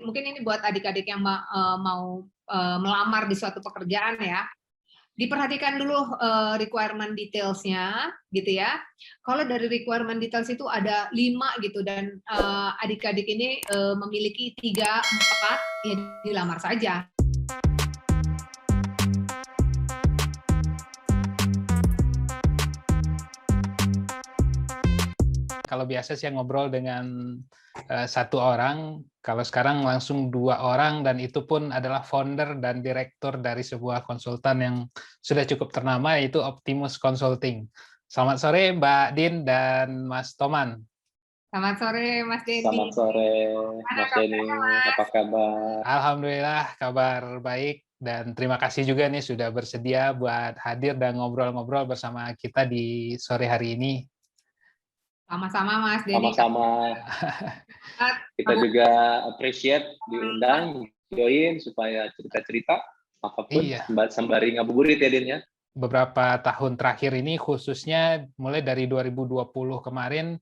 mungkin ini buat adik-adik yang mau melamar di suatu pekerjaan ya. Diperhatikan dulu requirement details-nya gitu ya. Kalau dari requirement details itu ada 5 gitu dan adik-adik ini memiliki 3, 4, ya dilamar saja. Kalau biasa sih ngobrol dengan satu orang, kalau sekarang langsung 2 orang, dan itu pun adalah founder dan direktur dari sebuah konsultan yang sudah cukup ternama, yaitu Optimus Consulting. Selamat sore Mbak Din dan Mas Toman. Selamat sore Mas Denny. Selamat sore Mas Denny, apa kabar? Alhamdulillah kabar baik, dan terima kasih juga nih sudah bersedia buat hadir dan ngobrol-ngobrol bersama kita di sore hari ini. Sama-sama Mas Denny. Sama-sama. Kita juga appreciate diundang, join supaya cerita-cerita apapun sembari ngabuburit ya Din ya. Beberapa tahun terakhir ini khususnya mulai dari 2020 kemarin,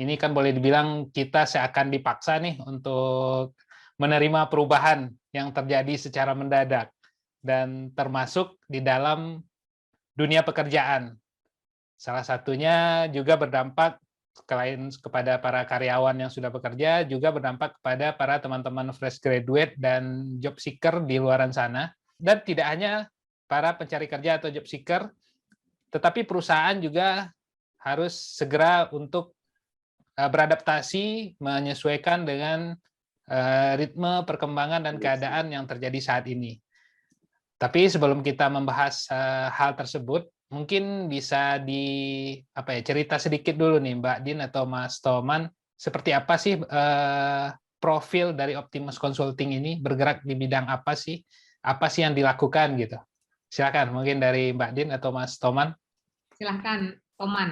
ini kan boleh dibilang kita seakan dipaksa nih untuk menerima perubahan yang terjadi secara mendadak, dan termasuk di dalam dunia pekerjaan. Salah satunya juga berdampak selain kepada para karyawan yang sudah bekerja, juga berdampak kepada para teman-teman fresh graduate dan job seeker di luaran sana. Dan tidak hanya para pencari kerja atau job seeker, tetapi perusahaan juga harus segera untuk beradaptasi, menyesuaikan dengan ritme perkembangan dan keadaan yang terjadi saat ini. Tapi sebelum kita membahas hal tersebut, mungkin bisa cerita sedikit dulu nih Mbak Din atau Mas Toman, seperti apa sih profil dari Optimus Consulting ini, bergerak di bidang apa sih yang dilakukan gitu. Silakan mungkin dari Mbak Din atau Mas Toman. Silakan Toman.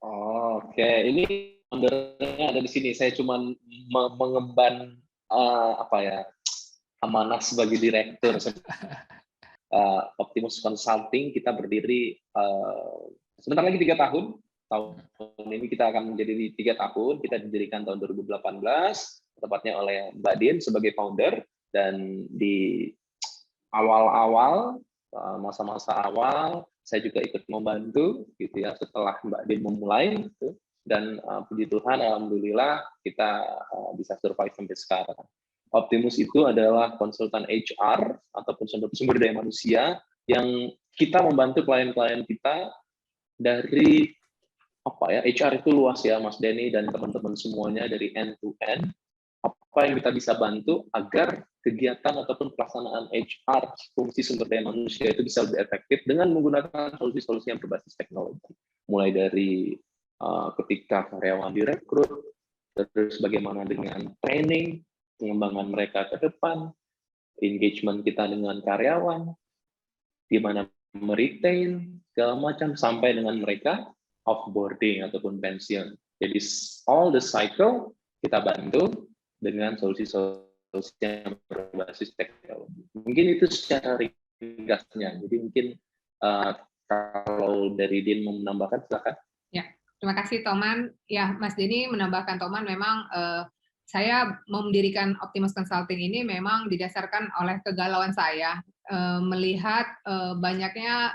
Oke, ini foundernya ada di sini. Saya cuma mengemban amanah sebagai direktur. Optimus Consulting kita berdiri sebentar lagi 3 tahun. Tahun ini kita akan menjadi 3 tahun. Kita didirikan tahun 2018, tepatnya oleh Mbak Din sebagai founder. Dan di awal-awal, masa-masa awal, saya juga ikut membantu gitu ya setelah Mbak Din memulai gitu. Dan puji Tuhan, alhamdulillah kita bisa survive sampai sekarang. Optimus itu adalah konsultan HR ataupun sumber daya manusia yang kita membantu klien-klien kita dari HR itu luas ya Mas Denny dan teman-teman semuanya, dari end to end. Apa yang kita bisa bantu agar kegiatan ataupun pelaksanaan HR fungsi sumber daya manusia itu bisa lebih efektif dengan menggunakan solusi-solusi yang berbasis teknologi. Mulai dari ketika karyawan direkrut, terus bagaimana dengan training, pengembangan mereka ke depan, engagement kita dengan karyawan, di mana meretain, segala macam, sampai dengan mereka offboarding ataupun pensiun. Jadi all the cycle kita bantu dengan solusi-solusi yang berbasis teknologi. Mungkin itu secara ringkasnya. Jadi mungkin kalau dari Din mau menambahkan, silakan. Ya, terima kasih Toman. Ya, Mas Denny menambahkan Toman, memang saya mendirikan Optimus Consulting ini memang didasarkan oleh kegalauan saya melihat banyaknya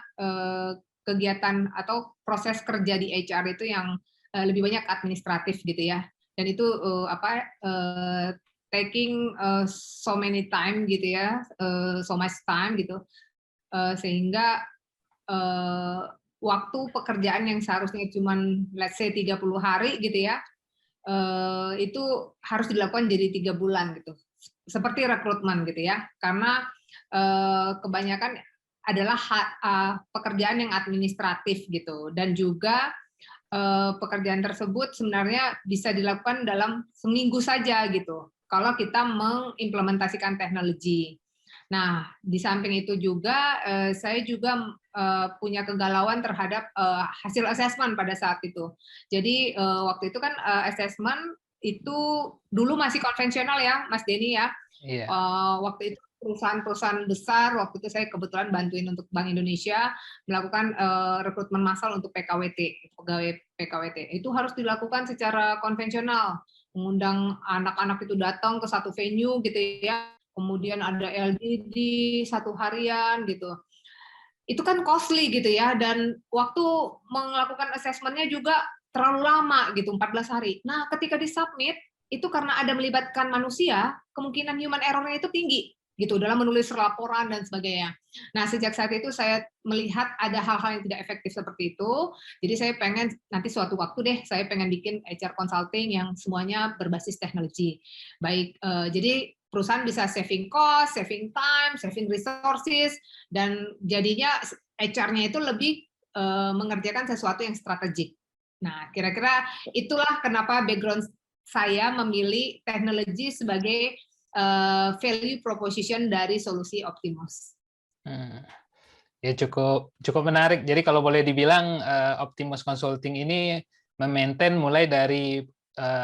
kegiatan atau proses kerja di HR itu yang lebih banyak administratif gitu ya, dan itu taking so many time gitu ya, so much time gitu, sehingga waktu pekerjaan yang seharusnya cuma let's say 30 hari gitu ya, itu harus dilakukan jadi 3 bulan gitu, seperti rekrutmen gitu ya, karena kebanyakan adalah pekerjaan yang administratif gitu, dan juga pekerjaan tersebut sebenarnya bisa dilakukan dalam seminggu saja gitu kalau kita mengimplementasikan teknologi. Nah, di samping itu juga saya juga punya kegalauan terhadap hasil assessment pada saat itu. Jadi waktu itu kan assessment itu dulu masih konvensional ya, Mas Denny ya. Iya. Waktu itu perusahaan-perusahaan besar, waktu itu saya kebetulan bantuin untuk Bank Indonesia melakukan rekrutmen massal untuk PKWT, pegawai PKWT. Itu harus dilakukan secara konvensional. mengundang anak-anak itu datang ke satu venue gitu ya, kemudian ada LDD satu harian gitu. Itu kan costly gitu ya, dan waktu melakukan assessment-nya juga terlalu lama gitu, 14 hari. Nah, ketika disubmit, itu karena ada melibatkan manusia, kemungkinan human error-nya itu tinggi gitu dalam menulis laporan dan sebagainya. Nah, sejak saat itu saya melihat ada hal-hal yang tidak efektif seperti itu. Jadi saya pengen nanti suatu waktu deh saya pengen bikin HR consulting yang semuanya berbasis teknologi. Baik, jadi perusahaan bisa saving cost, saving time, saving resources, dan jadinya HR-nya itu lebih mengerjakan sesuatu yang strategik. Nah, kira-kira itulah kenapa background saya memilih teknologi sebagai value proposition dari solusi Optimus. Ya cukup menarik. Jadi kalau boleh dibilang Optimus Consulting ini memaintain mulai dari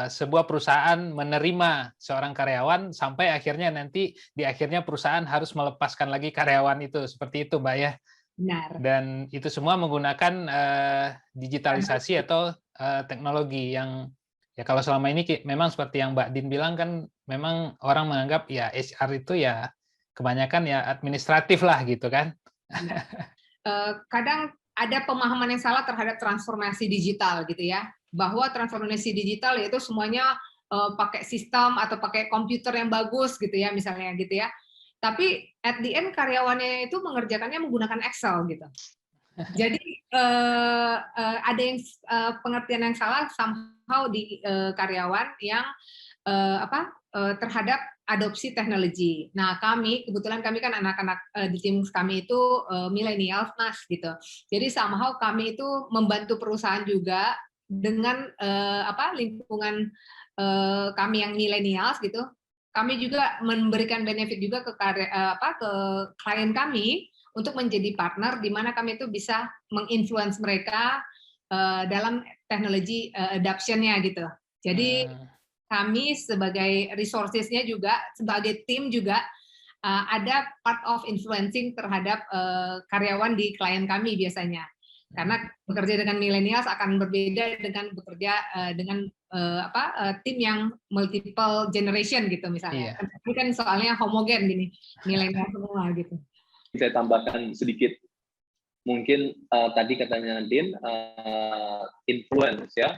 sebuah perusahaan menerima seorang karyawan sampai akhirnya nanti di akhirnya perusahaan harus melepaskan lagi karyawan itu, seperti itu, Mbak ya. Benar. Dan itu semua menggunakan digitalisasi atau teknologi yang ya kalau selama ini memang seperti yang Mbak Din bilang kan memang orang menganggap ya HR itu ya kebanyakan ya administratif lah gitu kan. Kadang ada pemahaman yang salah terhadap transformasi digital gitu ya, bahwa transformasi digital itu semuanya pakai sistem atau pakai komputer yang bagus gitu ya misalnya gitu ya. Tapi at the end karyawannya itu mengerjakannya menggunakan Excel gitu. Jadi ada yang pengertian yang salah somehow di karyawan yang terhadap adopsi teknologi. Nah, kebetulan kami kan anak-anak di tim kami itu milenial, Mas, gitu. Jadi somehow kami itu membantu perusahaan juga dengan lingkungan kami yang milenial gitu. Kami juga memberikan benefit juga ke klien kami untuk menjadi partner di mana kami itu bisa menginfluence mereka dalam teknologi adoption-nya gitu. Jadi kami sebagai resources-nya juga, sebagai tim juga ada part of influencing terhadap karyawan di klien kami biasanya. Karena bekerja dengan millennials akan berbeda dengan bekerja dengan tim yang multiple generation gitu misalnya. Iya. Ini kan soalnya homogen gini, milenial semua gitu. Saya tambahkan sedikit, mungkin tadi katanya Din influence ya,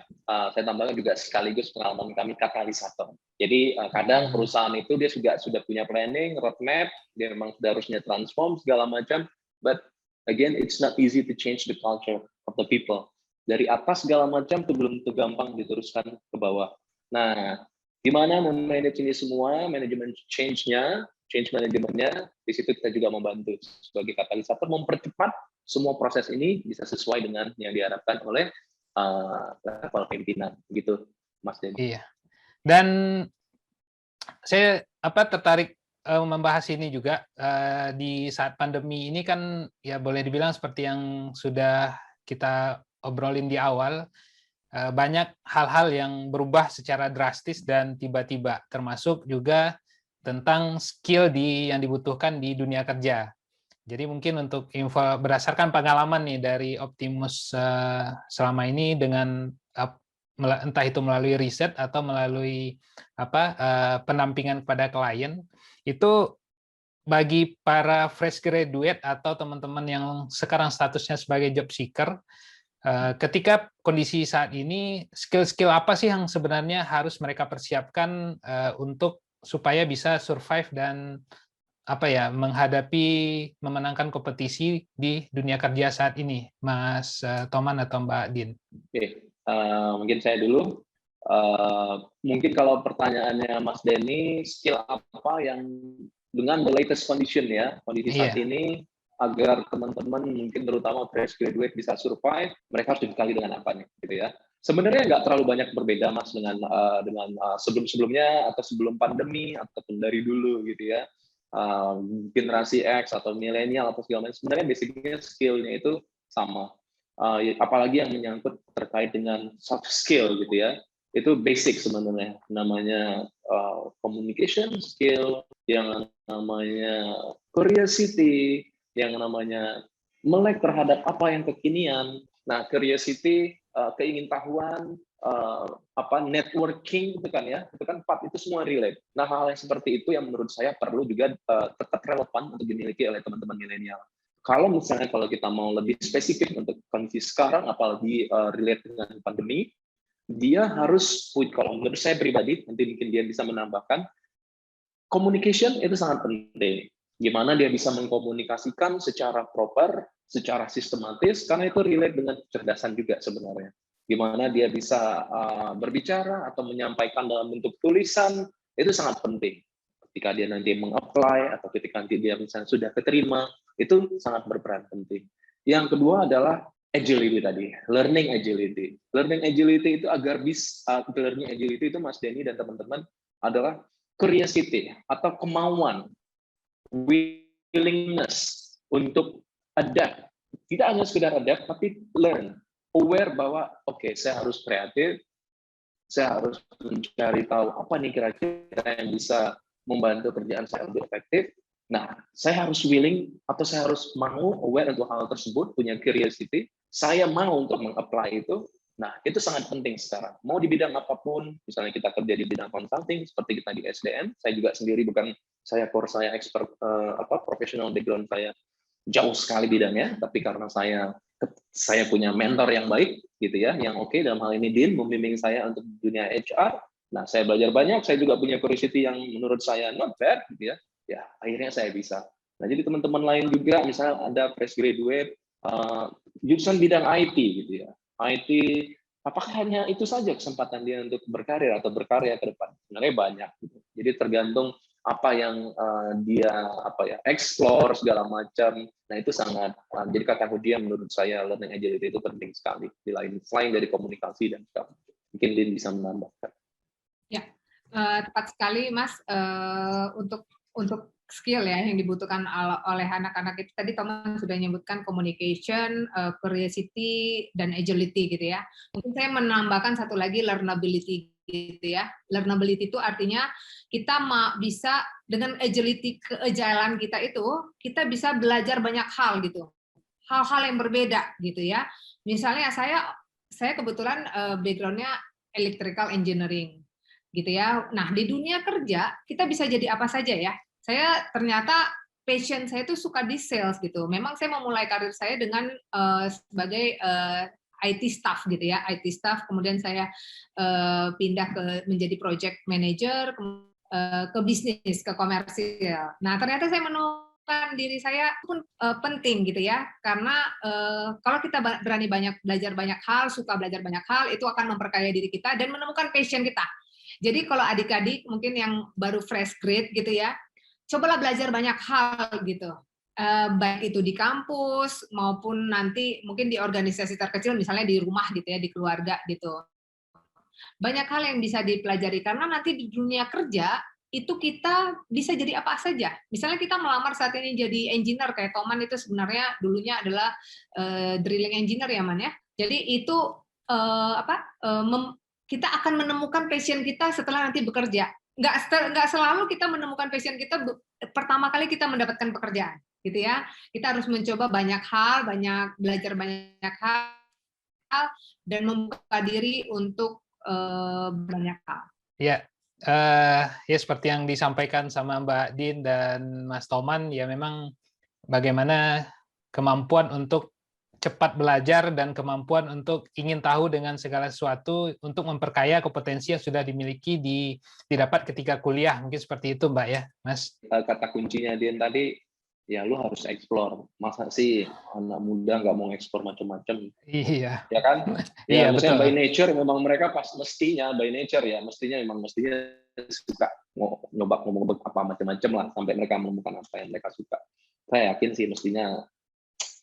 saya tambahkan juga sekaligus pengalaman kami katalisator. Jadi kadang perusahaan itu dia sudah punya planning, roadmap, dia memang sudah harusnya transform segala macam, but again it's not easy to change the culture of the people. Dari atas segala macam itu belum tentu gampang diteruskan ke bawah. Nah, gimana memanage ini semua, manajemen change-nya, change manajemennya, di situ kita juga membantu sebagai katalisator mempercepat semua proses ini bisa sesuai dengan yang diharapkan oleh level pimpinan, gitu, Mas Denny. Iya. Dan saya tertarik membahas ini juga di saat pandemi ini kan ya boleh dibilang seperti yang sudah kita obrolin di awal, banyak hal-hal yang berubah secara drastis dan tiba-tiba, termasuk juga tentang skill yang dibutuhkan di dunia kerja. Jadi mungkin untuk info berdasarkan pengalaman nih dari Optimus selama ini dengan entah itu melalui riset atau melalui pendampingan kepada klien, itu bagi para fresh graduate atau teman-teman yang sekarang statusnya sebagai job seeker, ketika kondisi saat ini, skill-skill apa sih yang sebenarnya harus mereka persiapkan untuk supaya bisa survive dan menghadapi memenangkan kompetisi di dunia kerja saat ini, Mas Toman atau Mbak Din? Oke, mungkin saya dulu. Mungkin kalau pertanyaannya Mas Denny, skill apa yang dengan the latest condition ya, kondisi saat ini, agar teman-teman mungkin terutama fresh graduate bisa survive, mereka harus dibekali dengan apanya, gitu ya. Sebenarnya nggak terlalu banyak berbeda, Mas, dengan sebelum-sebelumnya atau sebelum pandemi ataupun dari dulu, gitu ya. Generasi X atau milenial atau segala macam, sebenarnya basicnya skillnya itu sama. Apalagi yang menyangkut terkait dengan soft skill gitu ya, itu basic sebenarnya, namanya communication skill, yang namanya curiosity, yang namanya melek terhadap apa yang kekinian. Nah, curiosity, keingintahuan, networking itu kan part itu semua relate. Nah, hal yang seperti itu yang menurut saya perlu juga tetap relevan untuk dimiliki oleh teman-teman milenial. Kalau misalnya kita mau lebih spesifik untuk kondisi sekarang, apalagi relate dengan pandemi, dia harus, kalau menurut saya pribadi, nanti mungkin dia bisa menambahkan, communication itu sangat penting. Gimana dia bisa mengkomunikasikan secara proper, secara sistematis, karena itu relate dengan kecerdasan juga sebenarnya. Gimana dia bisa berbicara atau menyampaikan dalam bentuk tulisan, itu sangat penting. Ketika dia nanti meng-apply, atau ketika nanti dia misalnya sudah keterima, itu sangat berperan penting. Yang kedua adalah agility tadi, learning agility. Learning agility itu agar bisa, learning agility itu Mas Denny dan teman-teman adalah curiosity atau kemauan, willingness untuk adapt. Tidak hanya sekedar adapt, tapi learn. Aware bahwa oke, saya harus kreatif, saya harus mencari tahu apa nih kira-kira yang bisa membantu kerjaan saya lebih efektif. Nah, saya harus willing atau saya harus mau aware untuk hal tersebut, punya curiosity, saya mau untuk meng-apply itu. Nah, itu sangat penting sekarang. Mau di bidang apapun, misalnya kita kerja di bidang consulting, seperti kita di SDM, saya juga sendiri saya expert, professional background saya jauh sekali bidangnya, tapi karena saya punya mentor yang baik, gitu ya, yang oke, dalam hal ini Dean membimbing saya untuk dunia HR. Nah, saya belajar banyak, saya juga punya curiosity yang menurut saya not bad, gitu ya. Ya, akhirnya saya bisa. Nah, jadi teman-teman lain juga, misalnya ada fresh graduate, jurusan bidang IT, gitu ya. IT, apakah hanya itu saja kesempatan dia untuk berkarir atau berkarya ke depan? Sebenarnya banyak. Gitu. Jadi tergantung apa yang dia explore segala macam. Nah, itu sangat. Jadi kata dia menurut saya learning agility itu penting sekali. Selain dari komunikasi dan segala macam. Mungkin dia bisa menambahkan. Ya, tepat sekali Mas. Untuk skill ya yang dibutuhkan oleh anak-anak itu tadi Thomas sudah menyebutkan communication, curiosity, dan agility gitu ya. Mungkin saya menambahkan satu lagi learnability gitu ya. Learnability itu artinya kita bisa dengan agility, keagilan kita itu kita bisa belajar banyak hal gitu. Hal-hal yang berbeda gitu ya. Misalnya saya kebetulan background-nya electrical engineering gitu ya. Nah, di dunia kerja kita bisa jadi apa saja ya. Saya ternyata passion saya itu suka di sales gitu. Memang saya memulai karir saya dengan sebagai IT staff gitu ya, IT staff. Kemudian saya pindah menjadi project manager, ke bisnis, ke komersial. Nah, ternyata saya menemukan diri saya pun penting gitu ya, karena kalau kita berani belajar banyak hal, suka belajar banyak hal, itu akan memperkaya diri kita dan menemukan passion kita. Jadi kalau adik-adik mungkin yang baru fresh grade gitu ya, cobalah belajar banyak hal gitu, baik itu di kampus maupun nanti mungkin di organisasi terkecil, misalnya di rumah gitu ya, di keluarga gitu. Banyak hal yang bisa dipelajari karena nanti di dunia kerja itu kita bisa jadi apa saja. Misalnya kita melamar saat ini jadi engineer kayak Toman itu sebenarnya dulunya adalah drilling engineer ya Man ya. Jadi itu kita akan menemukan passion kita setelah nanti bekerja. Nggak selalu kita menemukan passion kita pertama kali kita mendapatkan pekerjaan, gitu ya. Kita harus mencoba banyak hal, belajar banyak hal, dan membuka diri untuk banyak hal. Ya, ya seperti yang disampaikan sama Mbak Din dan Mas Toman, ya memang bagaimana kemampuan untuk cepat belajar dan kemampuan untuk ingin tahu dengan segala sesuatu untuk memperkaya kompetensi yang sudah dimiliki didapat ketika kuliah. Mungkin seperti itu, Mbak ya, Mas. Kata kuncinya Dian tadi, ya lu harus explore. Masa sih anak muda nggak mau explore macam-macam? Iya. Ya kan? Iya, Ya, maksudnya betul. by nature memang mereka by nature ya, mestinya suka nyoba ngomong apa macam-macam lah sampai mereka menemukan apa yang mereka suka. Saya yakin sih mestinya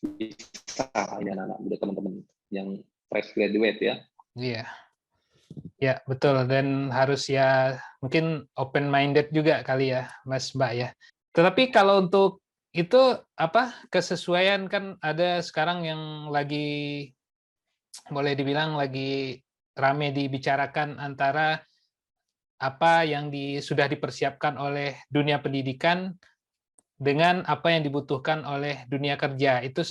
bisa ini anak-anak muda teman-teman yang fresh graduate ya. Iya. Ya, betul. Dan harus ya mungkin open minded juga kali ya, Mas Mbak ya. Tetapi kalau untuk itu kesesuaian kan ada sekarang yang lagi boleh dibilang lagi rame dibicarakan antara apa yang sudah dipersiapkan oleh dunia pendidikan dengan apa yang dibutuhkan oleh dunia kerja. Itu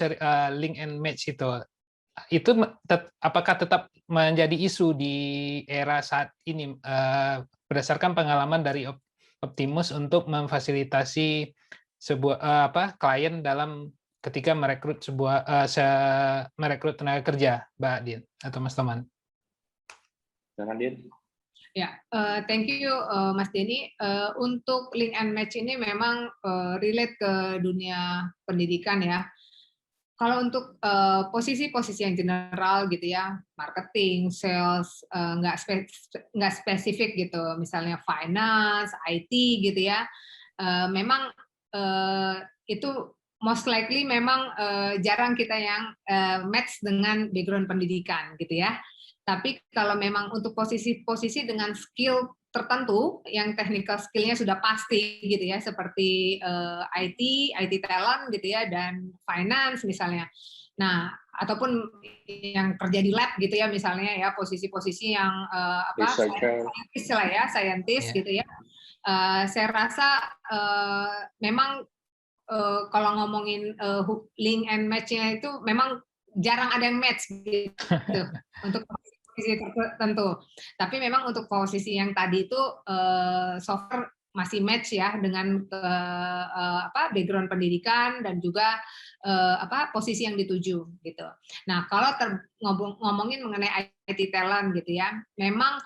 link and match itu. itu apakah tetap menjadi isu di era saat ini berdasarkan pengalaman dari Optimus untuk memfasilitasi sebuah klien dalam ketika merekrut merekrut tenaga kerja, Mbak Din atau Mas Toman? Jangan Din. Ya, thank you Mas Denny. Untuk link and match ini memang relate ke dunia pendidikan ya. Kalau untuk posisi-posisi yang general gitu ya, marketing, sales, nggak spesifik gitu, misalnya finance, IT gitu ya, memang itu most likely memang jarang kita yang match dengan background pendidikan gitu ya. Tapi kalau memang untuk posisi-posisi dengan skill tertentu yang technical skill-nya sudah pasti gitu ya, seperti IT talent gitu ya, dan finance misalnya. Nah, ataupun yang kerja di lab gitu ya, misalnya ya, posisi-posisi yang scientist lah ya, scientist gitu ya. Saya rasa memang kalau ngomongin link and match-nya itu memang jarang ada yang match gitu untuk posisi tertentu. Tapi memang untuk posisi yang tadi itu software masih match ya dengan background pendidikan dan juga posisi yang dituju gitu. Nah, kalau ngomongin mengenai IT talent gitu ya, memang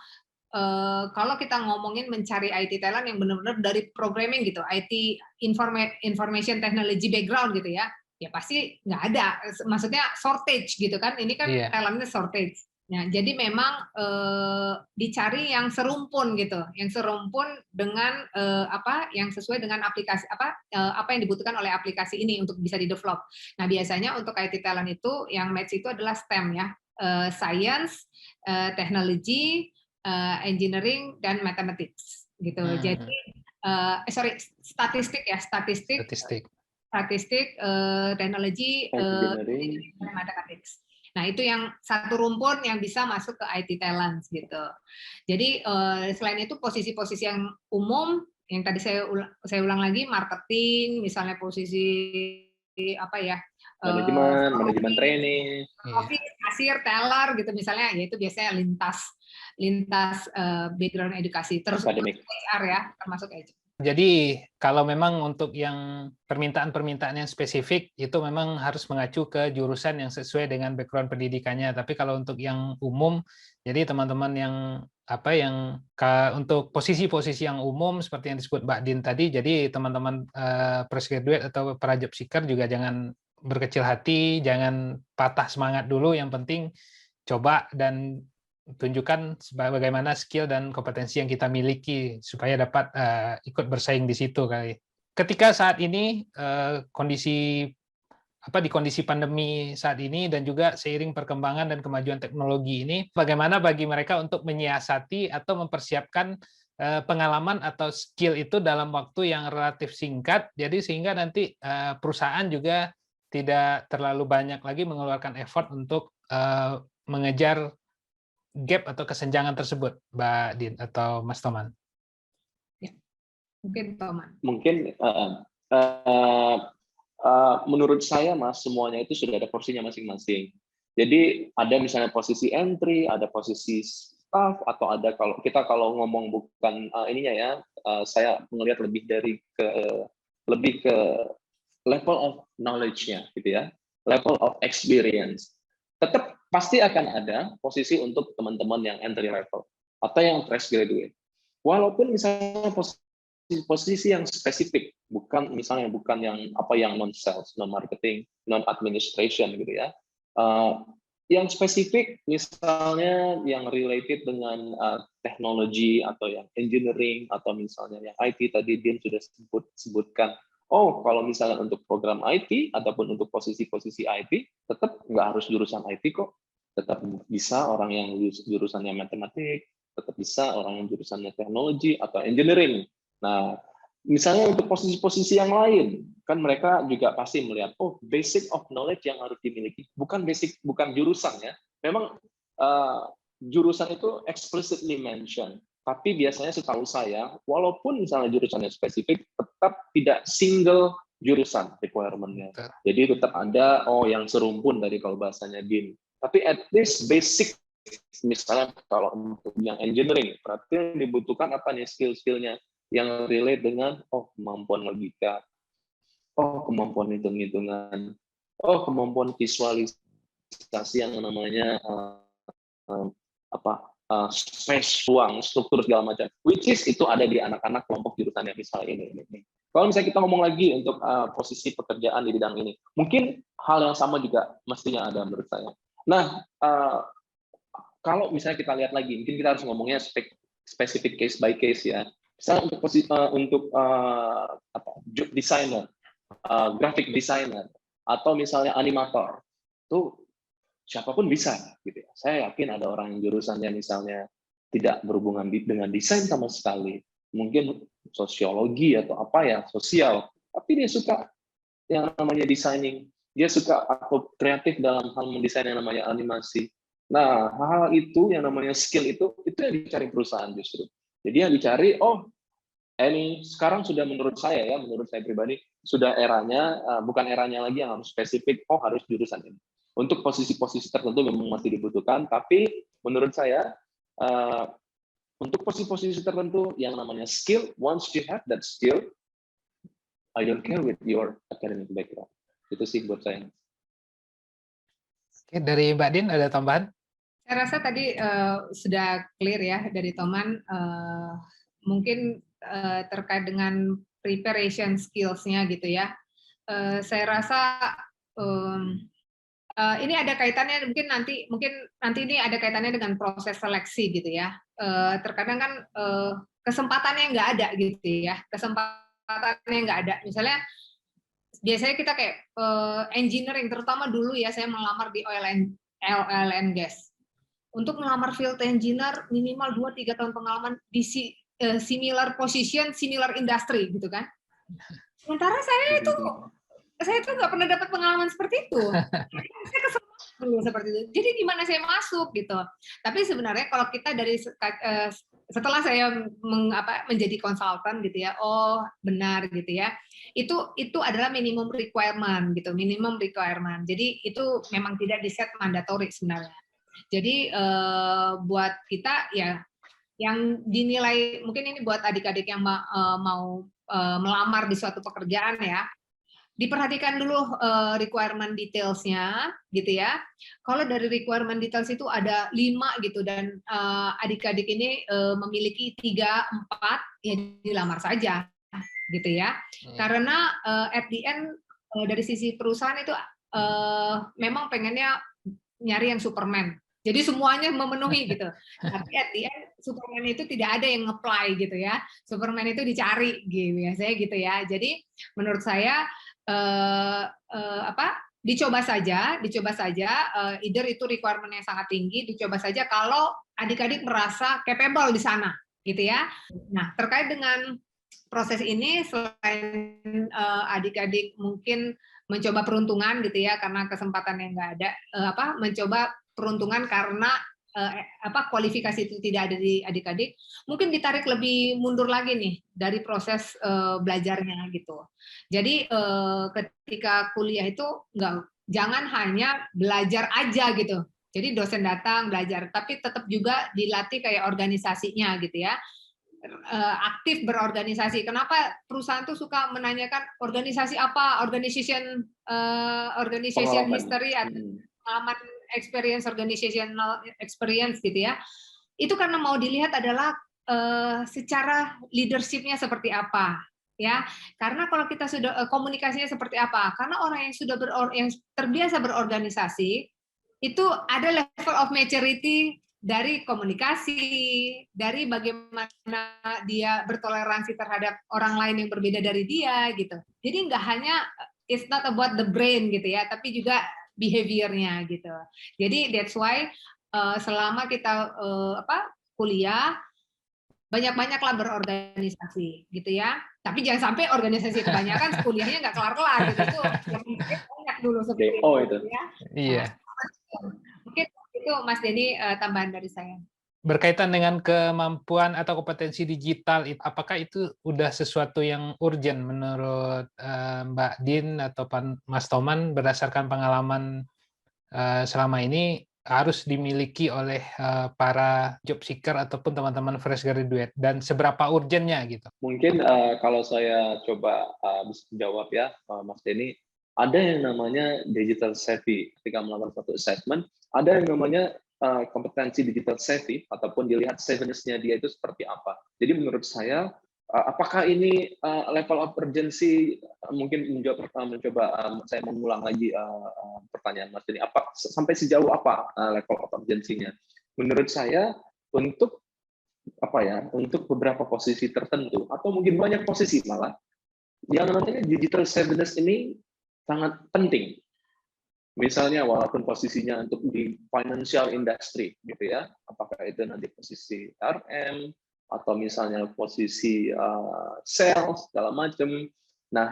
kalau kita ngomongin mencari IT talent yang benar-benar dari programming gitu, IT information technology background gitu ya, ya pasti nggak ada. Maksudnya shortage gitu kan, ini kan talentnya shortage. Nah, jadi memang dicari yang serumpun gitu, yang serumpun dengan yang sesuai dengan aplikasi apa yang dibutuhkan oleh aplikasi ini untuk bisa di-develop. Nah, biasanya untuk IT talent itu yang match itu adalah STEM ya, science, technology, engineering dan mathematics gitu. Jadi statistik, teknologi, engineering dan mathematics. Nah, itu yang satu rumpun yang bisa masuk ke IT talent gitu. Jadi selain itu posisi-posisi yang umum yang tadi saya ulang lagi, marketing, misalnya posisi manajemen training, kasir, teller gitu misalnya, yaitu biasanya lintas background edukasi terus HR ya, termasuk HR. Jadi kalau memang untuk yang permintaan-permintaan yang spesifik itu memang harus mengacu ke jurusan yang sesuai dengan background pendidikannya. Tapi kalau untuk yang umum, jadi teman-teman yang untuk posisi-posisi yang umum seperti yang disebut Mbak Din tadi, jadi teman-teman fresh graduate atau para job seeker juga jangan berkecil hati, jangan patah semangat dulu. Yang penting coba dan tunjukkan bagaimana skill dan kompetensi yang kita miliki supaya dapat ikut bersaing di situ kali. Ketika saat ini di kondisi pandemi saat ini dan juga seiring perkembangan dan kemajuan teknologi ini, bagaimana bagi mereka untuk menyiasati atau mempersiapkan pengalaman atau skill itu dalam waktu yang relatif singkat, jadi sehingga nanti perusahaan juga tidak terlalu banyak lagi mengeluarkan effort untuk mengejar gap atau kesenjangan tersebut, Mbak Din atau Mas Toman? Ya, mungkin Toman. Mungkin menurut saya Mas, semuanya itu sudah ada porsinya masing-masing. Jadi ada misalnya posisi entry, ada posisi staff, atau ada kalau ngomong bukan ininya ya, saya melihat lebih ke level of knowledge-nya gitu ya, level of experience. Tetap pasti akan ada posisi untuk teman-teman yang entry level atau yang fresh graduate. Walaupun misalnya posisi yang spesifik, bukan yang non sales, non marketing, non administration gitu ya. Yang spesifik misalnya yang related dengan teknologi atau yang engineering atau misalnya yang IT tadi Din sudah sebutkan. Oh, kalau misalnya untuk program IT ataupun untuk posisi-posisi IT, tetap nggak harus jurusan IT kok. Tetap bisa orang yang jurusannya matematik, tetap bisa orang yang jurusannya teknologi atau engineering. Nah, misalnya untuk posisi-posisi yang lain, kan mereka juga pasti melihat, oh, basic of knowledge yang harus dimiliki. Bukan jurusan ya. Memang jurusan itu explicitly mentioned. Tapi biasanya setahu saya, walaupun misalnya jurusannya spesifik, tetap tidak single jurusan requirement-nya. Jadi tetap ada, yang serumpun tadi kalau bahasanya Din. Tapi at least basic, misalnya kalau untuk yang engineering, berarti yang dibutuhkan apa nih skill-skillnya yang relate dengan kemampuan logika, kemampuan hitung-hitungan, kemampuan visualisasi yang namanya space, ruang, struktur segala macam. Which is itu ada di anak-anak kelompok jurusan yang misalnya ini. Kalau misalnya kita ngomong lagi untuk posisi pekerjaan di bidang ini, mungkin hal yang sama juga mestinya ada menurut saya. Nah, kalau misalnya kita lihat lagi, mungkin kita harus ngomongnya spesifik case by case ya. Misalnya untuk designer, graphic designer, atau misalnya animator, itu siapapun bisa gitu ya. Saya yakin ada orang yang jurusannya misalnya tidak berhubungan dengan desain sama sekali, mungkin sosiologi atau apa ya, sosial, tapi dia suka yang namanya designing, dia suka atau kreatif dalam hal mendesain yang namanya animasi. Nah, hal itu yang namanya skill itu yang dicari perusahaan justru. Jadi yang dicari, ini sekarang sudah menurut saya pribadi sudah eranya, bukan eranya lagi yang harus spesifik, harus jurusan ini. Untuk posisi-posisi tertentu memang masih dibutuhkan, tapi menurut saya untuk posisi-posisi tertentu yang namanya skill, once you have that skill, I don't care with your academic background. Itu sih buat saya. Oke, dari Mbak Din ada tambahan? Saya rasa tadi sudah clear ya dari Toman, mungkin terkait dengan preparation skills-nya gitu ya. Saya rasa ini ada kaitannya mungkin nanti ini ada kaitannya dengan proses seleksi gitu ya. Terkadang kan kesempatannya nggak ada gitu ya, kesempatannya nggak ada. Misalnya biasanya kita kayak engineering, terutama dulu ya saya melamar di oil and gas. Untuk melamar field engineer minimal 2-3 tahun pengalaman di similar position, similar industry gitu kan. Sementara saya itu nggak pernah dapat pengalaman seperti itu. Saya kesel dulu seperti itu. Jadi gimana saya masuk gitu. Tapi sebenarnya kalau kita dari setelah saya menjadi konsultan gitu ya, benar gitu ya. Itu adalah minimum requirement gitu, minimum requirement. Jadi itu memang tidak di-set mandatory sebenarnya. Jadi buat kita ya yang dinilai, mungkin ini buat adik-adik yang mau melamar di suatu pekerjaan ya, diperhatikan dulu requirement details-nya gitu ya. Kalau dari requirement details itu ada 5 gitu dan adik-adik ini memiliki 3-4, ya dilamar saja gitu ya. Karena at the end dari sisi perusahaan itu memang pengennya nyari yang Superman. Jadi semuanya memenuhi gitu. Tapi at the end Superman itu tidak ada yang nge-apply gitu ya. Superman itu dicari gitu ya, saya gitu ya. Jadi menurut saya dicoba saja, either itu requirement-nya sangat tinggi, dicoba saja kalau adik-adik merasa capable di sana gitu ya. Nah, terkait dengan proses ini, selain adik-adik mungkin mencoba peruntungan gitu ya, karena kesempatan yang nggak ada, mencoba peruntungan karena kualifikasi itu tidak ada di adik-adik, mungkin ditarik lebih mundur lagi nih dari proses belajarnya gitu. Jadi ketika kuliah itu jangan hanya belajar aja gitu. Jadi dosen datang belajar, tapi tetap juga dilatih kayak organisasinya gitu ya. Aktif berorganisasi. Kenapa perusahaan tuh suka menanyakan organisasi apa, organization history atau pengalaman organizational experience gitu ya. Itu karena mau dilihat adalah secara leadership-nya seperti apa ya. Karena kalau kita sudah komunikasinya seperti apa? Karena orang yang sudah yang terbiasa berorganisasi itu ada level of maturity dari komunikasi, dari bagaimana dia bertoleransi terhadap orang lain yang berbeda dari dia gitu. Jadi nggak hanya it's not about the brain gitu ya, tapi juga behavior-nya gitu. Jadi that's why selama kita kuliah banyak-banyaklah berorganisasi gitu ya. Tapi jangan sampai organisasi kebanyakan kuliahnya nggak kelar-kelar gitu. Itu banyak dulu seperti itu ya. Iya. Mungkin itu Mas Denny tambahan dari saya. Berkaitan dengan kemampuan atau kompetensi digital, apakah itu udah sesuatu yang urgent menurut Mbak Din atau Mas Toman berdasarkan pengalaman selama ini? harus dimiliki oleh para job seeker ataupun teman-teman fresh graduate, dan seberapa urgentnya gitu? Mungkin kalau saya coba bisa jawab ya, Mas Denny, ada yang namanya digital savvy. Ketika melakukan suatu assessment, ada yang namanya kompetensi digital savvy, ataupun dilihat savviness-nya dia itu seperti apa. Jadi menurut saya, apakah ini level of urgency, mungkin saya mengulang lagi pertanyaan Mas Denny, sampai sejauh apa level of urgency-nya? Menurut saya, untuk untuk beberapa posisi tertentu, atau mungkin banyak posisi malah, yang namanya digital savviness ini sangat penting. Misalnya walaupun posisinya untuk di financial industry, gitu ya, apakah itu nanti posisi RM, atau misalnya posisi sales, segala macam. Nah,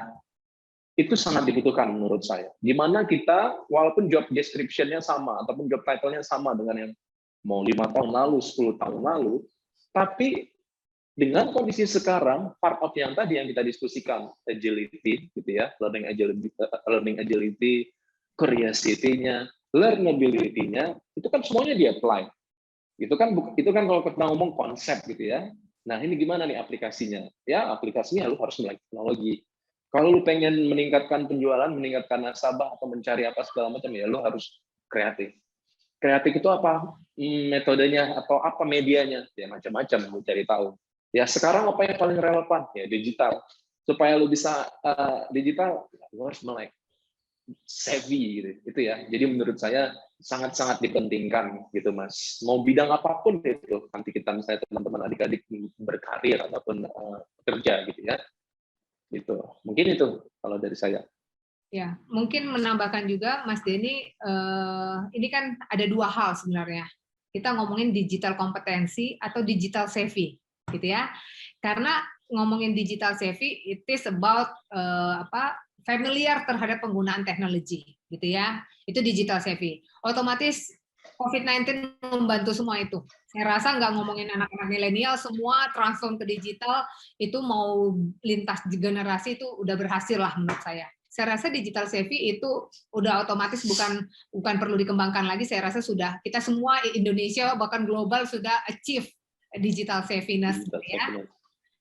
itu sangat dibutuhkan menurut saya. Di mana kita, walaupun job description-nya sama, ataupun job title-nya sama dengan yang mau 5 tahun lalu, 10 tahun lalu, tapi dengan kondisi sekarang, part of yang tadi yang kita diskusikan, agility, gitu ya, learning agility, curiosity-nya, learnability-nya, itu kan semuanya di-apply. Itu kan kalau kita ngomong konsep gitu ya. Nah, ini gimana nih aplikasinya? Ya, aplikasinya lu harus melek teknologi. Kalau lu pengen meningkatkan penjualan, meningkatkan nasabah, atau mencari apa segala macam, ya lu harus kreatif. Kreatif itu apa metodenya atau apa medianya? Ya macam-macam, lu cari tahu. Ya sekarang apa yang paling relevan? Ya digital. Supaya lu bisa digital, lu harus melek savvy gitu. Itu ya. Jadi menurut saya sangat-sangat dipentingkan gitu, Mas. Mau bidang apapun itu, nanti kita misalnya teman-teman adik-adik berkarir ataupun kerja gitu ya. Gitu. Mungkin itu kalau dari saya. Ya, mungkin menambahkan juga Mas Denny, ini kan ada dua hal sebenarnya. Kita ngomongin digital kompetensi atau digital savvy, gitu ya. Karena ngomongin digital savvy, it is about familiar terhadap penggunaan teknologi, gitu ya. Itu digital savvy. Otomatis COVID-19 membantu semua itu. Saya rasa nggak ngomongin anak-anak milenial, semua transform ke digital, itu mau lintas generasi itu udah berhasil lah menurut saya. Saya rasa digital savvy itu udah otomatis bukan perlu dikembangkan lagi. Saya rasa sudah kita semua Indonesia bahkan global sudah achieve digital savviness, gitu ya.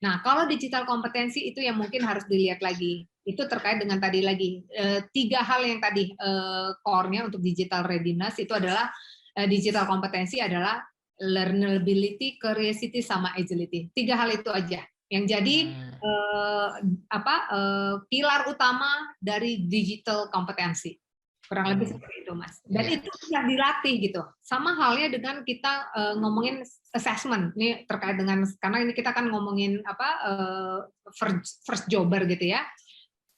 Nah, kalau digital kompetensi itu yang mungkin harus dilihat lagi. Itu terkait dengan tadi lagi 3 hal yang tadi core-nya untuk digital readiness itu adalah digital kompetensi adalah learnability, curiosity, sama agility. 3 hal itu aja yang jadi pilar utama dari digital kompetensi. Kurang lebih seperti itu, Mas. Dan itu sudah dilatih gitu. Sama halnya dengan kita ngomongin assessment. Ini terkait dengan, karena ini kita kan ngomongin first jobber gitu ya.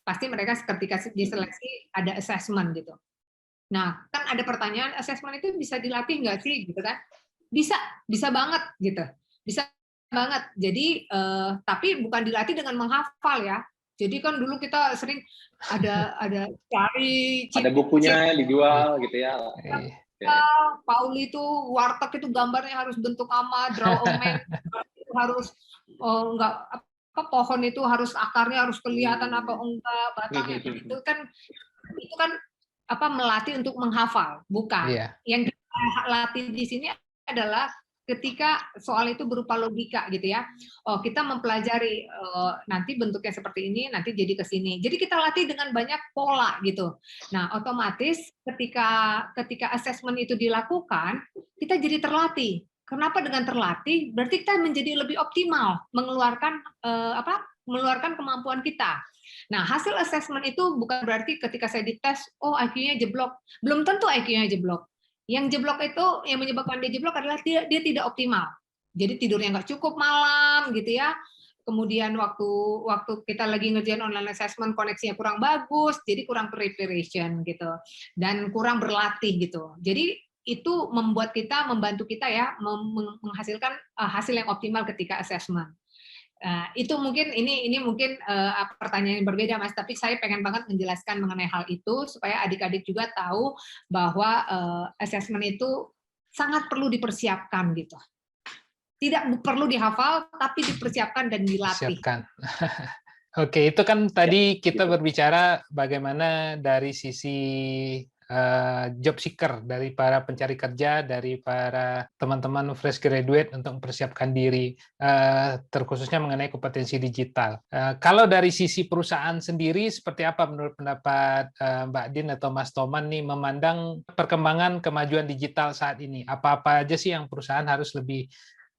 Pasti mereka ketika diseleksi ada assessment gitu. Nah, kan ada pertanyaan, assessment itu bisa dilatih nggak sih gitu kan? Bisa banget gitu. Bisa banget. Jadi tapi bukan dilatih dengan menghafal ya. Jadi kan dulu kita sering ada cari ada bukunya dijual gitu ya. Pauli itu warteg itu gambarnya harus bentuk ama, draw a man, harus enggak pohon itu harus akarnya harus kelihatan atau enggak, batangnya itu kan melatih untuk menghafal, bukan. Yang kita latih di sini adalah ketika soal itu berupa logika gitu ya. Oh, kita mempelajari nanti bentuknya seperti ini, nanti jadi ke sini. Jadi kita latih dengan banyak pola gitu. Nah, otomatis ketika assessment itu dilakukan, kita jadi terlatih. Kenapa dengan terlatih? Berarti kita menjadi lebih optimal mengeluarkan kemampuan kita. Nah, hasil assessment itu bukan berarti ketika saya dites, oh IQ-nya jeblok. Belum tentu IQ-nya jeblok. Yang jeblok itu, yang menyebabkan dia jeblok adalah dia tidak optimal. Jadi tidurnya nggak cukup malam, gitu ya. Kemudian waktu kita lagi ngerjain online assessment, koneksinya kurang bagus, jadi kurang preparation gitu. Dan kurang berlatih gitu. Jadi itu membantu kita ya, menghasilkan hasil yang optimal ketika assessment. Itu mungkin ini mungkin pertanyaan yang berbeda, Mas, tapi saya pengen banget menjelaskan mengenai hal itu supaya adik-adik juga tahu bahwa assessment itu sangat perlu dipersiapkan gitu. Tidak perlu dihafal tapi dipersiapkan dan dilatih. Oke, itu kan tadi kita berbicara bagaimana dari sisi job seeker, dari para pencari kerja, dari para teman-teman fresh graduate untuk mempersiapkan diri, terkhususnya mengenai kompetensi digital. Kalau dari sisi perusahaan sendiri, seperti apa menurut pendapat Mbak Din atau Mas Toman nih memandang perkembangan kemajuan digital saat ini? Apa-apa aja sih yang perusahaan harus lebih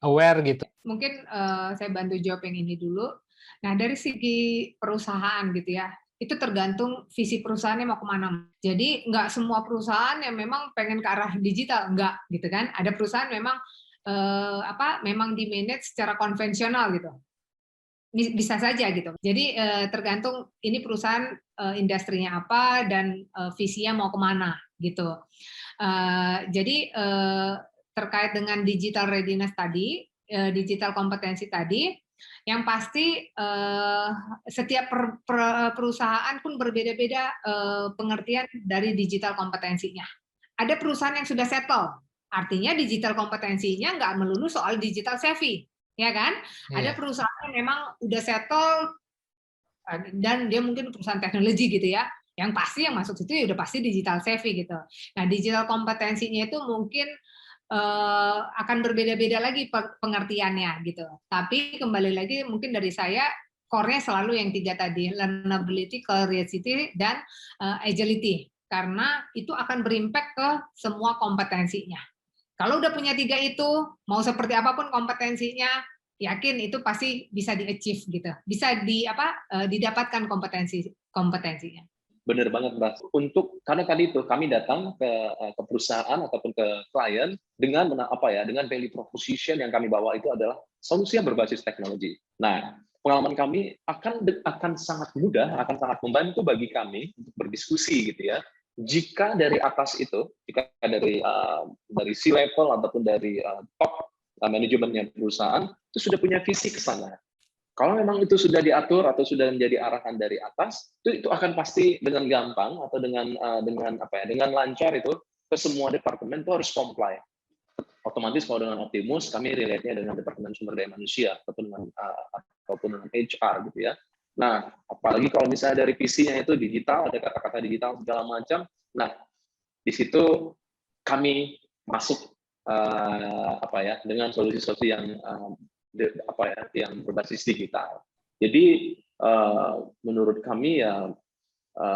aware gitu? Mungkin saya bantu jawab yang ini dulu. Nah, dari segi perusahaan gitu ya, itu tergantung visi perusahaannya mau kemana. Jadi nggak semua perusahaan yang memang pengen ke arah digital, nggak gitu kan. Ada perusahaan memang memang di manage secara konvensional gitu. Bisa saja gitu. Jadi tergantung ini perusahaan industrinya apa dan visinya mau kemana gitu. Jadi terkait dengan digital readiness tadi, digital kompetensi tadi, yang pasti setiap perusahaan pun berbeda-beda pengertian dari digital kompetensinya. Ada perusahaan yang sudah settle, artinya digital kompetensinya nggak melulu soal digital savvy, ya kan? Ada perusahaan yang memang udah settle dan dia mungkin perusahaan teknologi gitu ya, yang pasti yang masuk situ ya udah pasti digital savvy gitu. Nah, digital kompetensinya itu mungkin akan berbeda-beda lagi pengertiannya gitu. Tapi kembali lagi mungkin dari saya core-nya selalu yang 3 tadi, learnability, curiosity, dan agility. Karena itu akan berimpact ke semua kompetensinya. Kalau udah punya 3 itu, mau seperti apapun kompetensinya, yakin itu pasti bisa di-achieve gitu. Bisa didapatkan kompetensinya. Benar banget, Mbak. Karena tadi itu kami datang ke perusahaan ataupun ke klien dengan dengan value proposition yang kami bawa itu adalah solusi yang berbasis teknologi. Nah, pengalaman kami akan sangat mudah, akan sangat membantu bagi kami untuk berdiskusi gitu ya. Jika dari atas itu, jika dari C-level ataupun dari top manajemennya perusahaan itu sudah punya visi ke sana. Kalau memang itu sudah diatur atau sudah menjadi arahan dari atas, itu akan pasti dengan gampang atau dengan lancar itu ke semua departemen itu harus comply. Otomatis kalau dengan Optimus kami relate-nya dengan departemen sumber daya manusia ataupun dengan HR gitu ya. Nah, apalagi kalau misalnya dari visinya itu digital, ada kata-kata digital segala macam. Nah, di situ kami masuk dengan solusi-solusi yang yang berbasis digital. Jadi menurut kami ya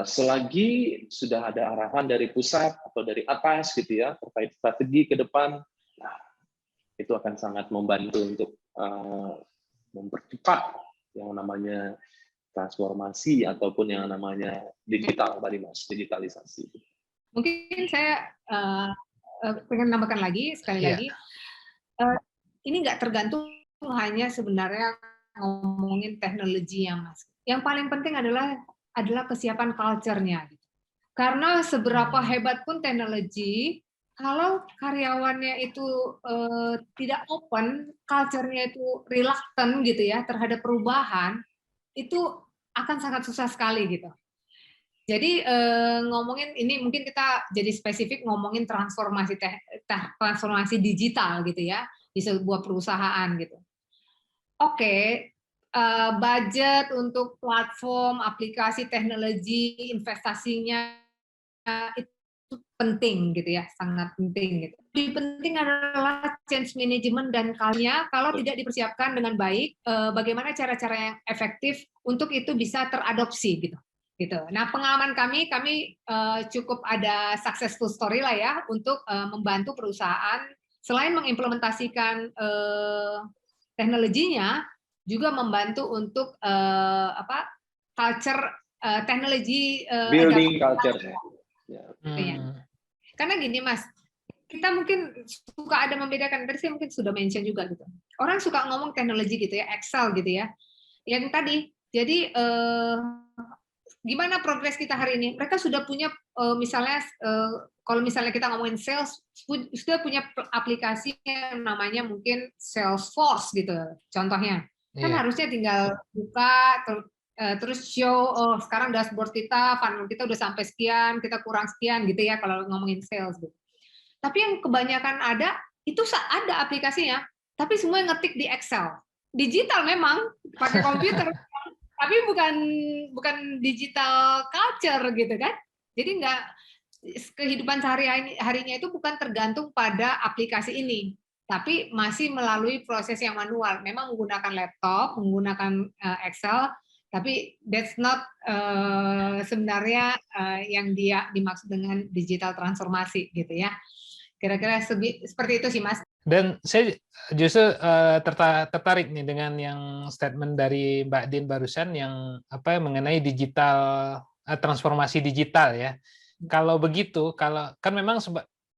selagi sudah ada arahan dari pusat atau dari atas gitu ya terkait strategi ke depan, nah, itu akan sangat membantu untuk mempercepat yang namanya transformasi ataupun yang namanya digital tadi Mas, digitalisasi. Mungkin saya pengen nambahkan lagi sekali lagi, ini nggak tergantung hanya sebenarnya ngomongin teknologinya, Mas. Yang paling penting adalah kesiapan culture-nya. Karena seberapa hebat pun teknologi, kalau karyawannya itu tidak open, culture-nya itu reluctant gitu ya terhadap perubahan, itu akan sangat susah sekali gitu. Jadi ngomongin ini mungkin kita jadi spesifik ngomongin transformasi digital gitu ya di sebuah perusahaan gitu. Oke, budget untuk platform, aplikasi, teknologi, investasinya itu penting gitu ya, sangat penting gitu. Lebih penting adalah change management dan kalau tidak dipersiapkan dengan baik, bagaimana cara-cara yang efektif untuk itu bisa teradopsi gitu. Nah, pengalaman kami cukup ada successful story lah ya untuk membantu perusahaan selain mengimplementasikan teknologinya juga membantu untuk culture teknologi building culture. Karena gini Mas, kita mungkin suka ada membedakan, tadi saya mungkin sudah mention juga gitu. Orang suka ngomong teknologi gitu ya, Excel gitu ya. Yang tadi, jadi gimana progres kita hari ini? Mereka sudah punya misalnya kalau misalnya kita ngomongin sales, sudah punya aplikasi yang namanya mungkin Salesforce gitu, contohnya. Kan harusnya tinggal buka, terus show, sekarang dashboard kita, funnel kita udah sampai sekian, kita kurang sekian gitu ya kalau ngomongin sales. Gitu. Tapi yang kebanyakan itu ada aplikasinya, tapi semua ngetik di Excel. Digital memang, pakai komputer, tapi bukan digital culture gitu kan. Jadi kehidupan sehari-harinya itu bukan tergantung pada aplikasi ini, tapi masih melalui proses yang manual. Memang menggunakan laptop, menggunakan Excel, tapi that's not sebenarnya yang dia dimaksud dengan digital transformasi gitu ya. Kira-kira seperti itu sih, Mas. Dan saya justru tertarik nih dengan yang statement dari Mbak Din barusan yang mengenai digital transformasi digital ya. Kalau begitu, kalau kan memang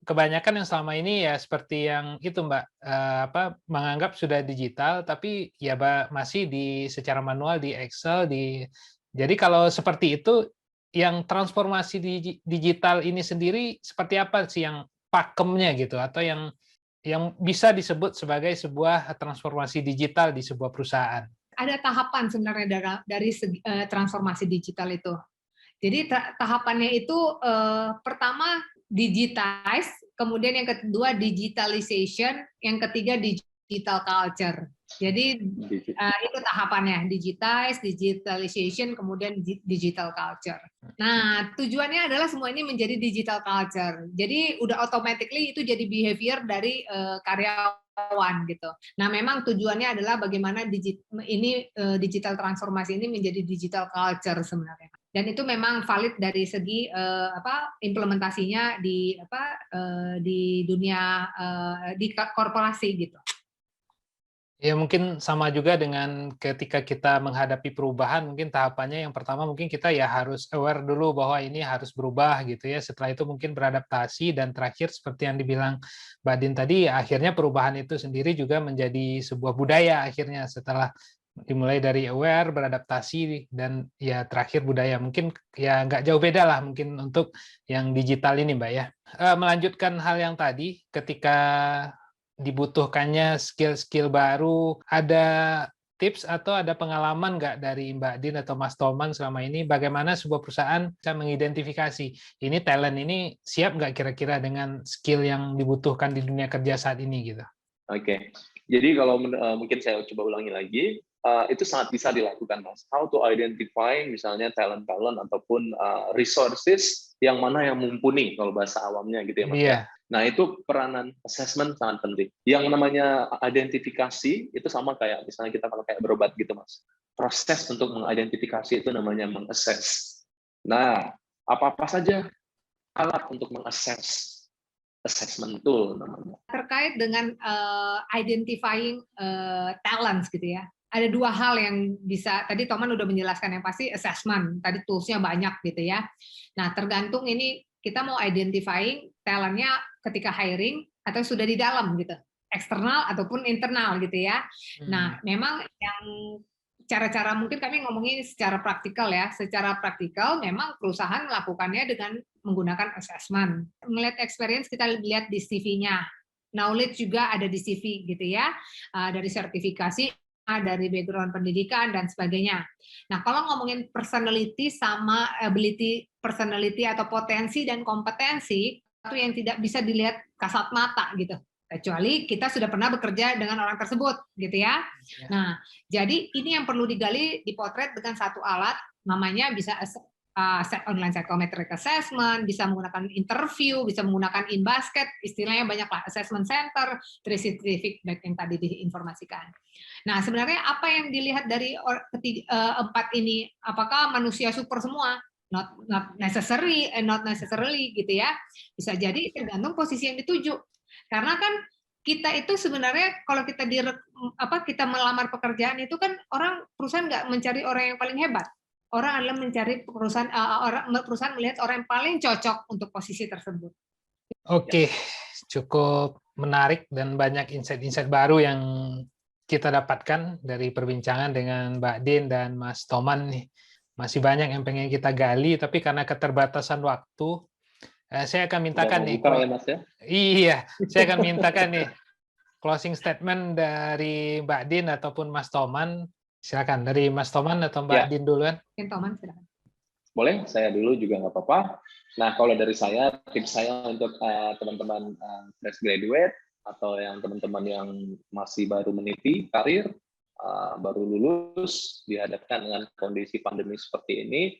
kebanyakan yang selama ini ya seperti yang itu Mbak menganggap sudah digital tapi ya masih secara manual di Excel jadi kalau seperti itu yang transformasi digital ini sendiri seperti apa sih yang pakemnya gitu atau yang bisa disebut sebagai sebuah transformasi digital di sebuah perusahaan? Ada tahapan sebenarnya dari transformasi digital itu. Jadi tahapannya itu pertama digitize, kemudian yang kedua digitalization, yang ketiga digital culture. Jadi itu tahapannya, digitize, digitalization, kemudian digital culture. Nah, tujuannya adalah semua ini menjadi digital culture. Jadi udah automatically itu jadi behavior dari karyawan gitu. Nah, memang tujuannya adalah bagaimana digital transformasi ini menjadi digital culture sebenarnya. Dan itu memang valid dari segi implementasinya di dunia di korporasi gitu. Ya mungkin sama juga dengan ketika kita menghadapi perubahan, mungkin tahapannya yang pertama mungkin kita ya harus aware dulu bahwa ini harus berubah gitu ya. Setelah itu mungkin beradaptasi dan terakhir seperti yang dibilang Mbak Din tadi, akhirnya perubahan itu sendiri juga menjadi sebuah budaya akhirnya setelah dimulai dari aware, beradaptasi dan ya terakhir budaya. Mungkin ya nggak jauh beda lah mungkin untuk yang digital ini Mbak ya. Melanjutkan hal yang tadi, ketika dibutuhkannya skill-skill baru, ada tips atau ada pengalaman nggak dari Mbak Din atau Mas Toman selama ini bagaimana sebuah perusahaan bisa mengidentifikasi ini talent ini siap nggak kira-kira dengan skill yang dibutuhkan di dunia kerja saat ini gitu? Oke, jadi kalau mungkin saya coba ulangi lagi, itu sangat bisa dilakukan, Mas. How to identify misalnya talent-talent ataupun resources yang mana yang mumpuni kalau bahasa awamnya gitu ya, Mas. Yeah. Nah, itu peranan assessment sangat penting. Yang namanya identifikasi itu sama kayak misalnya kita kalau kayak berobat gitu, Mas. Proses untuk mengidentifikasi itu namanya mengassess. Nah, apa-apa saja alat untuk mengassess, assessment tool namanya. Terkait dengan identifying talents gitu ya. Ada dua hal yang bisa, tadi Toman udah menjelaskan, yang pasti assessment, tadi toolsnya banyak gitu ya. Nah, tergantung ini kita mau identifying talentnya ketika hiring atau sudah di dalam gitu, eksternal ataupun internal gitu ya. Nah, memang yang cara-cara mungkin kami ngomongin secara praktikal ya. Secara praktikal memang perusahaan melakukannya dengan menggunakan assessment. Melihat experience kita lihat di CV-nya. Knowledge juga ada di CV gitu ya. Dari sertifikasi, dari background pendidikan dan sebagainya. Nah, kalau ngomongin personality sama ability personality atau potensi dan kompetensi, itu yang tidak bisa dilihat kasat mata gitu. Kecuali kita sudah pernah bekerja dengan orang tersebut, gitu ya. Nah, jadi ini yang perlu digali, dipotret dengan satu alat, namanya bisa online psychometric assessment, bisa menggunakan interview, bisa menggunakan in-basket, istilahnya banyak lah, assessment center, 360 feedback yang tadi diinformasikan. Nah, sebenarnya apa yang dilihat dari empat ini, apakah manusia super semua? Not necessarily gitu ya. Bisa jadi tergantung posisi yang dituju. Karena kan kita itu sebenarnya kalau kita kita melamar pekerjaan itu kan perusahaan nggak mencari orang yang paling hebat. Orang adalah mencari perusahaan melihat orang yang paling cocok untuk posisi tersebut. Oke, cukup menarik dan banyak insight-insight baru yang kita dapatkan dari perbincangan dengan Mbak Din dan Mas Toman nih. Masih banyak yang pengen kita gali, tapi karena keterbatasan waktu, saya akan mintakan nih. Ya, Mas, ya? Iya, saya akan mintakan nih closing statement dari Mbak Din ataupun Mas Toman. Silakan dari Mas Toman atau Mbak Din duluan. Toman, silakan. Boleh, saya dulu juga nggak apa-apa. Nah, kalau dari saya, tips saya untuk teman-teman fresh graduate atau yang teman-teman yang masih baru meniti karir, baru lulus, dihadapkan dengan kondisi pandemi seperti ini,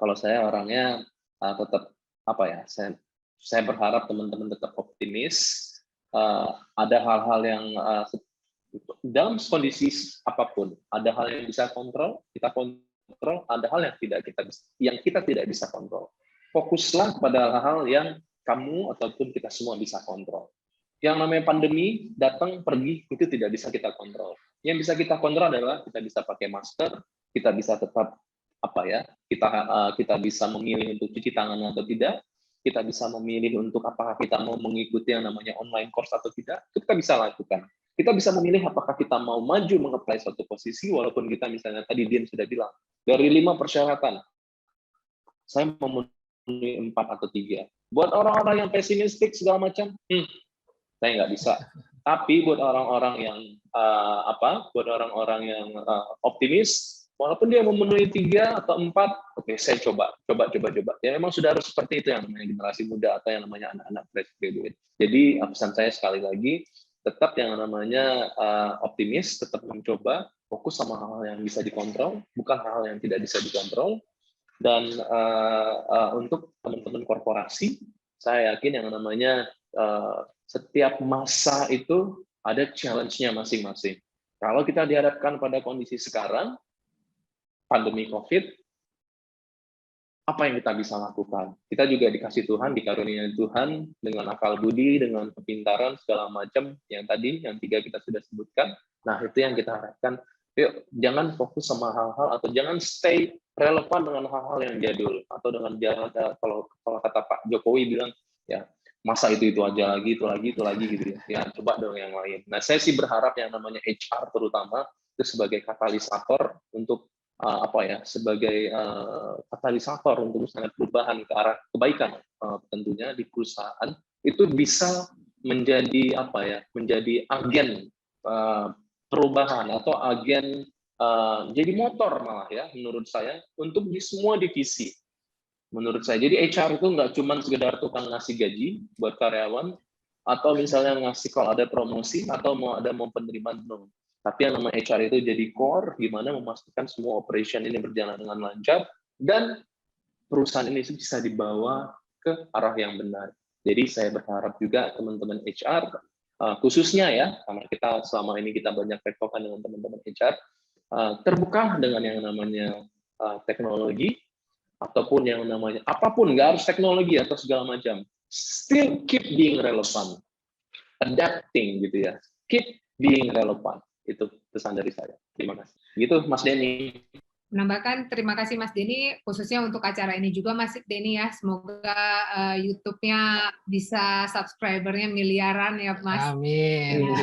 kalau saya orangnya tetap apa ya? Saya berharap teman-teman tetap optimis. Ada hal-hal yang dalam kondisi apapun, ada hal yang bisa kita kontrol, ada hal yang kita tidak bisa kontrol. Fokuslah pada hal-hal yang kamu ataupun kita semua bisa kontrol. Yang namanya pandemi datang pergi itu tidak bisa kita kontrol. Yang bisa kita kontrol adalah kita bisa pakai masker, kita bisa tetap kita bisa memilih untuk cuci tangan atau tidak, kita bisa memilih untuk apakah kita mau mengikuti yang namanya online course atau tidak, itu kita bisa lakukan. Kita bisa memilih apakah kita mau maju meng-apply suatu posisi, walaupun kita misalnya tadi Dian sudah bilang, dari 5 persyaratan, saya memenuhi 4 atau 3. Buat orang-orang yang pesimistik segala macam, saya nggak bisa. Tapi buat orang-orang yang optimis, walaupun dia memenuhi 3 atau 4, oke, saya coba. Ya memang sudah harus seperti itu yang namanya generasi muda atau yang namanya anak-anak fresh graduate. Jadi pesan saya sekali lagi, tetap yang namanya optimis, tetap mencoba, fokus sama hal-hal yang bisa dikontrol, bukan hal-hal yang tidak bisa dikontrol. Dan untuk teman-teman korporasi, saya yakin yang namanya setiap masa itu ada challenge-nya masing-masing. Kalau kita dihadapkan pada kondisi sekarang, pandemi COVID, apa yang kita bisa lakukan? Kita juga dikasih Tuhan, dikaruniai Tuhan dengan akal budi, dengan kepintaran segala macam yang tadi, yang 3 kita sudah sebutkan. Nah, itu yang kita harapkan. Yuk, jangan fokus sama hal-hal atau jangan stay relevan dengan hal-hal yang jadul atau dengan kalau kata Pak Jokowi bilang ya masa itu aja lagi itu lagi gitu ya. Ya coba dong yang lain. Nah, saya sih berharap yang namanya HR terutama itu sebagai katalisator untuk sebagai katalisator untuk misalnya perubahan ke arah kebaikan tentunya di perusahaan itu bisa menjadi menjadi agen perubahan atau agen jadi motor malah ya menurut saya untuk di semua divisi menurut saya. Jadi HR itu nggak cuma sekedar tukang ngasih gaji buat karyawan atau misalnya ngasih kalau ada promosi atau mau penerimaan dong. Tapi yang namanya HR itu jadi core, gimana memastikan semua operation ini berjalan dengan lancar, dan perusahaan ini bisa dibawa ke arah yang benar. Jadi saya berharap juga teman-teman HR, khususnya ya, karena kita selama ini kita banyak tektokan dengan teman-teman HR, terbuka dengan yang namanya teknologi, ataupun yang namanya, apapun, nggak harus teknologi atau segala macam, still keep being relevant, adapting gitu ya, keep being relevant. Itu pesan dari saya. Terima kasih. Gitu, Mas Denny. Menambahkan, terima kasih Mas Denny, khususnya untuk acara ini juga Mas Denny ya. Semoga YouTube-nya bisa subscribernya miliaran ya Mas. Amin.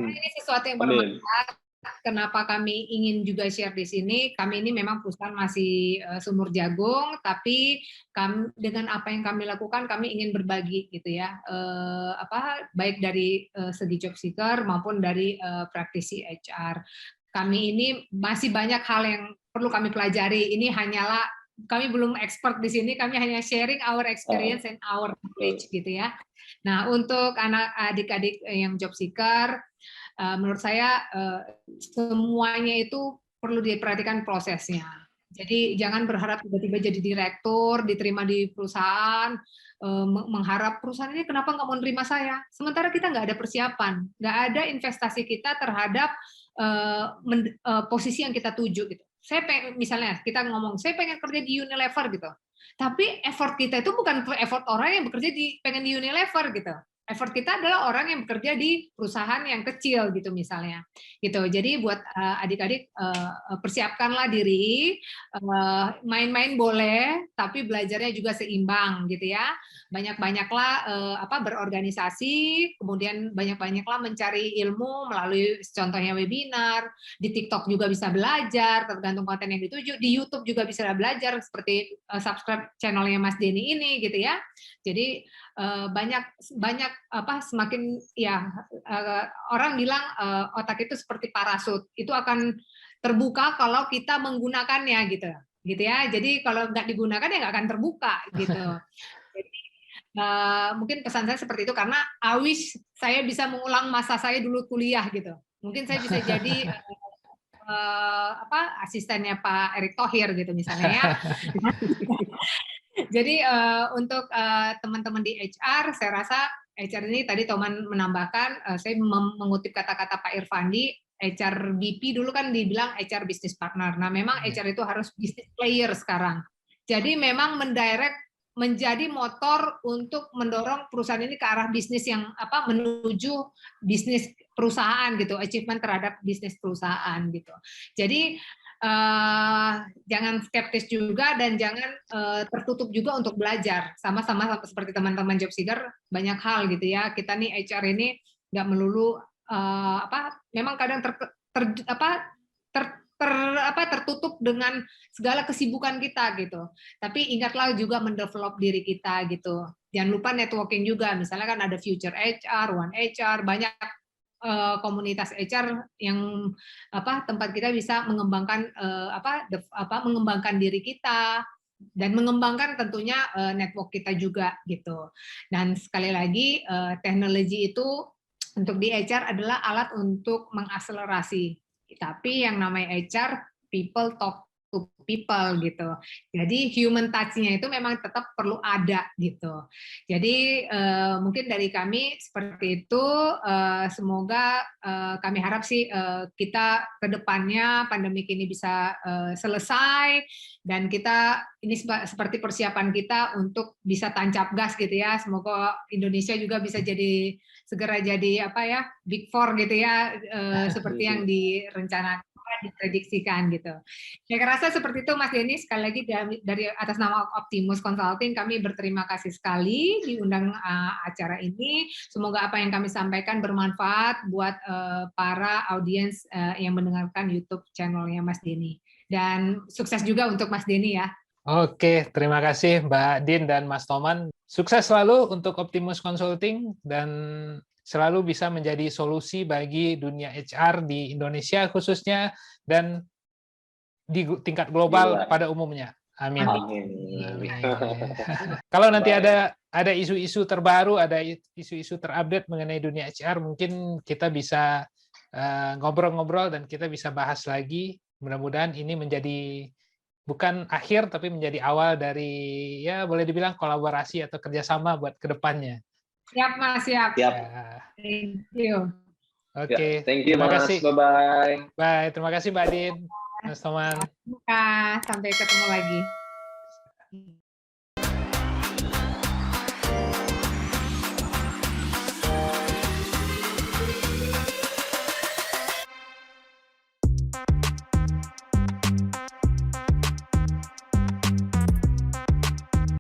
Ini sesuatu yang bermanfaat. Kenapa kami ingin juga share di sini? Kami ini memang perusahaan masih sumur jagung, tapi dengan apa yang kami lakukan, kami ingin berbagi gitu ya, baik dari segi job seeker maupun dari praktisi HR. Kami ini masih banyak hal yang perlu kami pelajari. Ini hanyalah kami belum expert di sini, kami hanya sharing our experience and our knowledge gitu ya. Nah, untuk adik-adik yang job seeker, menurut saya semuanya itu perlu diperhatikan prosesnya. Jadi jangan berharap tiba-tiba jadi direktur, diterima di perusahaan, mengharap perusahaan ini kenapa nggak mau nerima saya. Sementara kita nggak ada persiapan, nggak ada investasi kita terhadap posisi yang kita tuju gitu. Saya pengen, misalnya kita ngomong, saya pengen kerja di Unilever gitu. Tapi effort kita itu bukan effort orang yang bekerja pengen di Unilever gitu. Effort kita adalah orang yang bekerja di perusahaan yang kecil gitu misalnya. Gitu. Jadi buat adik-adik persiapkanlah diri, main-main boleh, tapi belajarnya juga seimbang gitu ya. Banyak-banyaklah berorganisasi, kemudian banyak-banyaklah mencari ilmu melalui contohnya webinar, di TikTok juga bisa belajar tergantung konten yang dituju, di YouTube juga bisa belajar seperti subscribe channelnya Mas Denny ini gitu ya. Jadi banyak semakin ya orang bilang otak itu seperti parasut, itu akan terbuka kalau kita menggunakannya gitu ya. Jadi kalau nggak digunakan ya nggak akan terbuka gitu. Jadi mungkin pesan saya seperti itu, karena I wish saya bisa mengulang masa saya dulu kuliah gitu. Mungkin saya bisa jadi asistennya Pak Erick Thohir gitu misalnya ya. Jadi untuk teman-teman di HR, saya rasa HR ini tadi Toman menambahkan, saya mengutip kata-kata Pak Irfandi, HR BP dulu kan dibilang HR business partner. Nah, memang HR itu harus business player sekarang. Jadi memang mendirect menjadi motor untuk mendorong perusahaan ini ke arah bisnis yang menuju bisnis perusahaan gitu, achievement terhadap bisnis perusahaan gitu. Jadi jangan skeptis juga dan jangan tertutup juga untuk belajar. Sama-sama seperti teman-teman job seeker, banyak hal gitu ya. Kita nih HR ini nggak melulu memang kadang tertutup dengan segala kesibukan kita gitu. Tapi ingatlah juga mendevelop diri kita gitu. Jangan lupa networking juga. Misalnya kan ada Future HR, One HR, banyak komunitas HR yang tempat kita bisa mengembangkan mengembangkan diri kita dan mengembangkan tentunya network kita juga gitu. Dan sekali lagi teknologi itu untuk di HR adalah alat untuk mengakselerasi. Tapi yang namanya HR, people talk to people gitu. Jadi human touch-nya itu memang tetap perlu ada gitu. Jadi mungkin dari kami seperti itu. Semoga kami harap sih kita ke depannya pandemik ini bisa selesai dan kita ini seperti persiapan kita untuk bisa tancap gas gitu ya. Semoga Indonesia juga bisa segera jadi Big Four gitu ya, seperti yang direncanakan, diprediksikan gitu. Saya rasa seperti itu Mas Denny. Sekali lagi dari atas nama Optimus Consulting kami berterima kasih sekali diundang acara ini. Semoga apa yang kami sampaikan bermanfaat buat para audiens yang mendengarkan YouTube channelnya Mas Denny. Dan sukses juga untuk Mas Denny ya. Oke, terima kasih Mbak Din dan Mas Toman. Sukses selalu untuk Optimus Consulting dan selalu bisa menjadi solusi bagi dunia HR di Indonesia khususnya dan di tingkat global pada umumnya. Amin. Amin. Kalau nanti ada isu-isu terbaru, ada isu-isu terupdate mengenai dunia HR, mungkin kita bisa ngobrol-ngobrol dan kita bisa bahas lagi. Mudah-mudahan ini menjadi bukan akhir, tapi menjadi awal dari, ya boleh dibilang kolaborasi atau kerjasama buat kedepannya. Siap, Mas. Siap. Thank you. Oke, thank you, Mas. Bye-bye. Bye, terima kasih Mbak Din, Mas Toman. Sampai ketemu lagi.